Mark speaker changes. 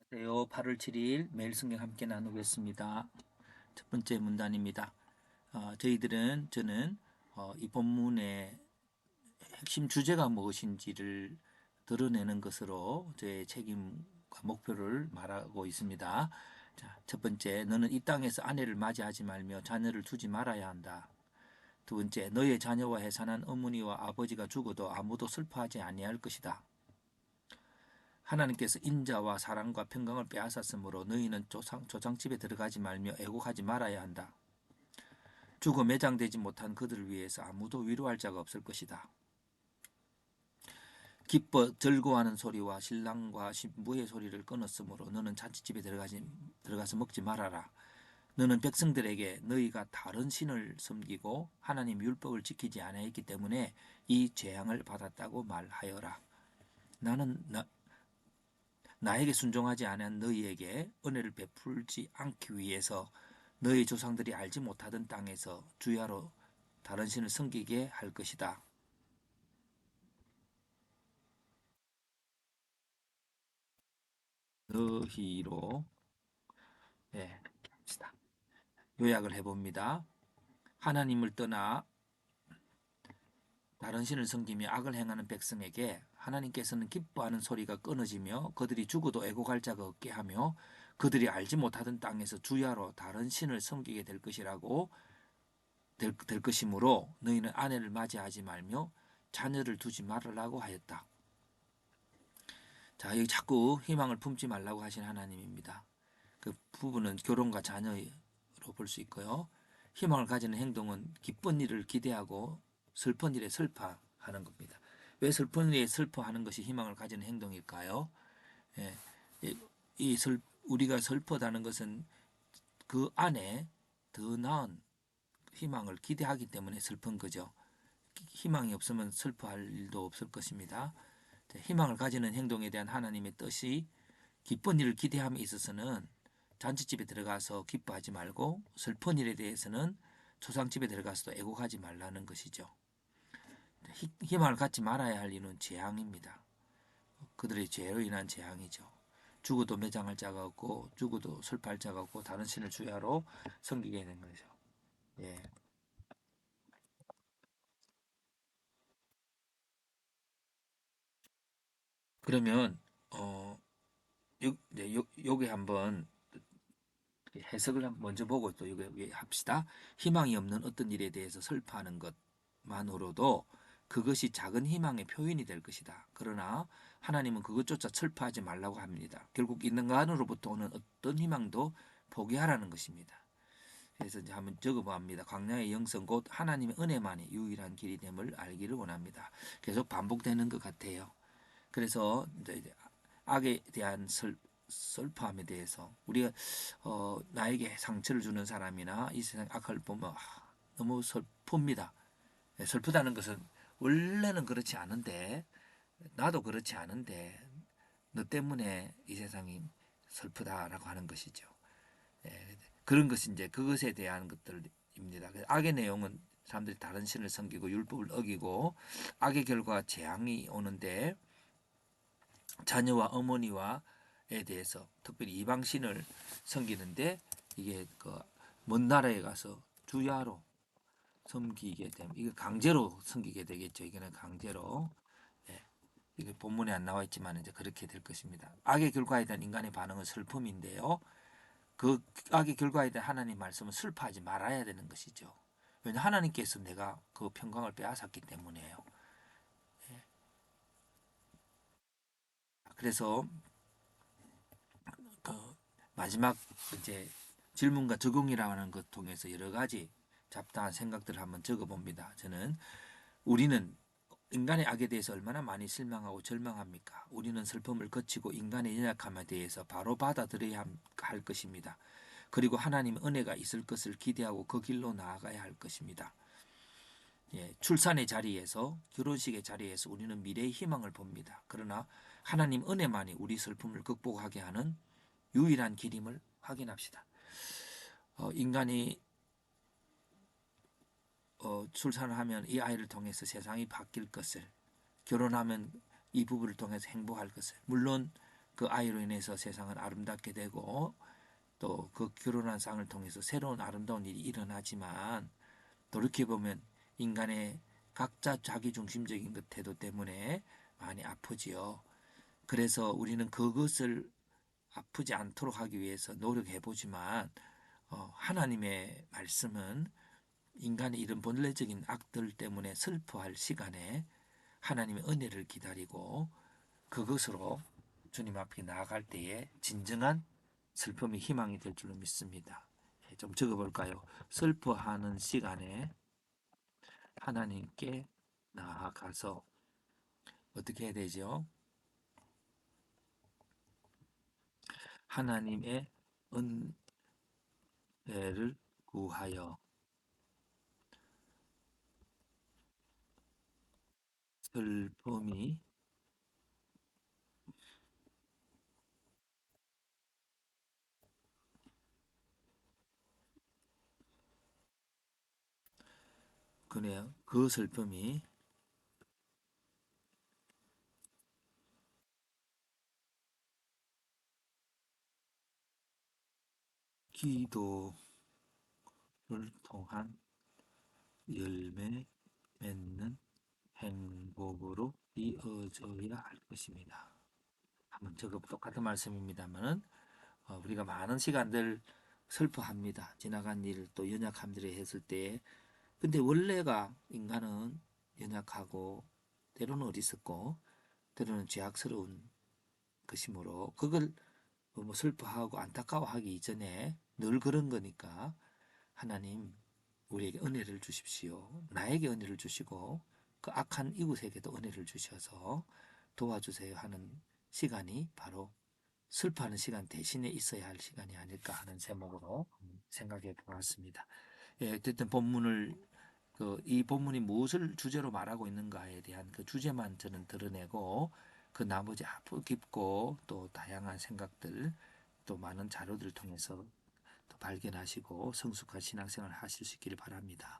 Speaker 1: 안녕하세요. 8월 7일 매일 성경 함께 나누겠습니다. 첫 번째 문단입니다. 저는 이 본문의 핵심 주제가 무엇인지를 드러내는 것으로 저의 책임과 목표를 말하고 있습니다. 자, 첫 번째, 너는 이 땅에서 아내를 맞이하지 말며 자녀를 두지 말아야 한다. 두 번째, 너의 자녀와 해산한 어머니와 아버지가 죽어도 아무도 슬퍼하지 아니할 것이다. 하나님께서 인자와 사랑과 평강을 빼앗았으므로 너희는 조상집에 들어가지 말며 애곡하지 말아야 한다. 죽어 매장되지 못한 그들을 위해서 아무도 위로할 자가 없을 것이다. 기뻐 즐거워하는 소리와 신랑과 신부의 소리를 끊었으므로 너는 잔치집에 들어가서 먹지 말아라. 너는 백성들에게 너희가 다른 신을 섬기고 하나님 율법을 지키지 아니하였기 때문에 이 재앙을 받았다고 말하여라. 나는 나에게 순종하지 않은 너희에게 은혜를 베풀지 않기 위해서 너희 조상들이 알지 못하던 땅에서 주야로 다른 신을 섬기게 할 것이다. 너희로 합시다. 요약을 해봅니다. 하나님을 떠나 다른 신을 섬기며 악을 행하는 백성에게 하나님께서는 기뻐하는 소리가 끊어지며 그들이 죽어도 애곡할 자가 없게 하며 그들이 알지 못하던 땅에서 주야로 다른 신을 섬기게 될 것이라고 될 것이므로 너희는 아내를 맞이하지 말며 자녀를 두지 말으라고 하였다. 자, 여기 자꾸 희망을 품지 말라고 하신 하나님입니다. 그 부분은 결혼과 자녀로 볼 수 있고요. 희망을 가지는 행동은 기쁜 일을 기대하고 슬픈 일에 슬퍼하는 겁니다. 왜 슬픈 일에 슬퍼하는 것이 희망을 가지는 행동일까요? 예, 우리가 슬퍼하는 것은 그 안에 더 나은 희망을 기대하기 때문에 슬픈 거죠. 희망이 없으면 슬퍼할 일도 없을 것입니다. 희망을 가지는 행동에 대한 하나님의 뜻이 기쁜 일을 기대함에 있어서는 잔치집에 들어가서 기뻐하지 말고 슬픈 일에 대해서는 초상집에 들어가서도 애곡하지 말라는 것이죠. 희망을 갖지 말아야 할 이유는 재앙입니다. 그들의 죄로 인한 재앙이죠. 죽어도 매장할 자가 없고 죽어도 슬퍼할 자가 없고 다른 신을 주야로 섬기게 되는 거죠. 예. 그러면 요게 한번 해석을 먼저 보고 또 이거 합시다. 희망이 없는 어떤 일에 대해서 슬퍼하는 것만으로도 그것이 작은 희망의 표현이 될 것이다. 그러나 하나님은 그것조차 슬퍼하지 말라고 합니다. 결국 있는 것으로부터 오는 어떤 희망도 포기하라는 것입니다. 그래서 이제 한번 적어봅니다. 광야의 영성 곧 하나님의 은혜만이 유일한 길이 됨을 알기를 원합니다. 계속 반복되는 것 같아요. 그래서 이제 악에 대한 슬퍼함에 대해서 우리가 나에게 상처를 주는 사람이나 이 세상 악을 보면 너무 슬픕니다. 슬프다는 것은 원래는 그렇지 않은데 나도 그렇지 않은데 너 때문에 이 세상이 슬프다라고 하는 것이죠. 그런 것이 이제 그것에 대한 것들입니다. 악의 내용은 사람들이 다른 신을 섬기고 율법을 어기고 악의 결과 재앙이 오는데 자녀와 어머니와에 대해서 특별히 이방신을 섬기는데 이게 그 먼 나라에 가서 주야로 섬기게 되면 이거 강제로 섬기게 되겠죠. 이거는 강제로. 예. 이게 본문에 안 나와 있지만 이제 그렇게 될 것입니다. 악의 결과에 대한 인간의 반응은 슬픔인데요. 그 악의 결과에 대한 하나님 말씀은 슬퍼하지 말아야 되는 것이죠. 왜냐 하나님께서 내가 그 평강을 빼앗았기 때문에요. 그래서 그 마지막 이제 질문과 적용이라는 것 통해서 여러 가지 잡다한 생각들을 한번 적어봅니다. 저는 우리는 인간의 악에 대해서 얼마나 많이 실망하고 절망합니까? 우리는 슬픔을 거치고 인간의 연약함에 대해서 바로 받아들여야 할 것입니다. 그리고 하나님의 은혜가 있을 것을 기대하고 그 길로 나아가야 할 것입니다. 예, 출산의 자리에서 결혼식의 자리에서 우리는 미래의 희망을 봅니다. 그러나 하나님 은혜만이 우리 슬픔을 극복하게 하는 유일한 길임을 확인합시다. 인간이 출산을 하면 이 아이를 통해서 세상이 바뀔 것을 결혼하면 이 부부를 통해서 행복할 것을 물론 그 아이로 인해서 세상을 아름답게 되고 또 그 결혼한 쌍을 통해서 새로운 아름다운 일이 일어나지만 돌이켜보면 인간의 각자 자기중심적인 그 태도 때문에 많이 아프지요. 그래서 우리는 그것을 아프지 않도록 하기 위해서 노력해 보지만 하나님의 말씀은 인간의 이런 본래적인 악들 때문에 슬퍼할 시간에 하나님의 은혜를 기다리고 그것으로 주님 앞에 나아갈 때에 진정한 슬픔이 희망이 될 줄로 믿습니다. 좀 적어볼까요? 슬퍼하는 시간에 하나님께 나아가서 어떻게 해야 되죠? 하나님의 은혜를 구하여 슬픔이 그네요. 그 슬픔이 기도를 통한 열매 맺는 행복으로 이어져야 할 것입니다. 한번 적어 똑같은 말씀입니다만은 우리가 많은 시간들 슬퍼합니다. 지나간 일 또 연약함들을 했을 때 근데 원래가 인간은 연약하고 때로는 어리석고 때로는 죄악스러운 것이므로 그걸 뭐 슬퍼하고 안타까워하기 이전에 늘 그런 거니까 하나님 우리에게 은혜를 주십시오. 나에게 은혜를 주시고 그 악한 이웃에게도 은혜를 주셔서 도와주세요 하는 시간이 바로 슬퍼하는 시간 대신에 있어야 할 시간이 아닐까 하는 제목으로 생각해 보았습니다. 예, 어쨌든 본문을 이 본문이 무엇을 주제로 말하고 있는가에 대한 그 주제만 저는 드러내고 그 나머지 아주 깊고 또 다양한 생각들 또 많은 자료들을 통해서 또 발견하시고 성숙한 신앙생활을 하실 수 있기를 바랍니다.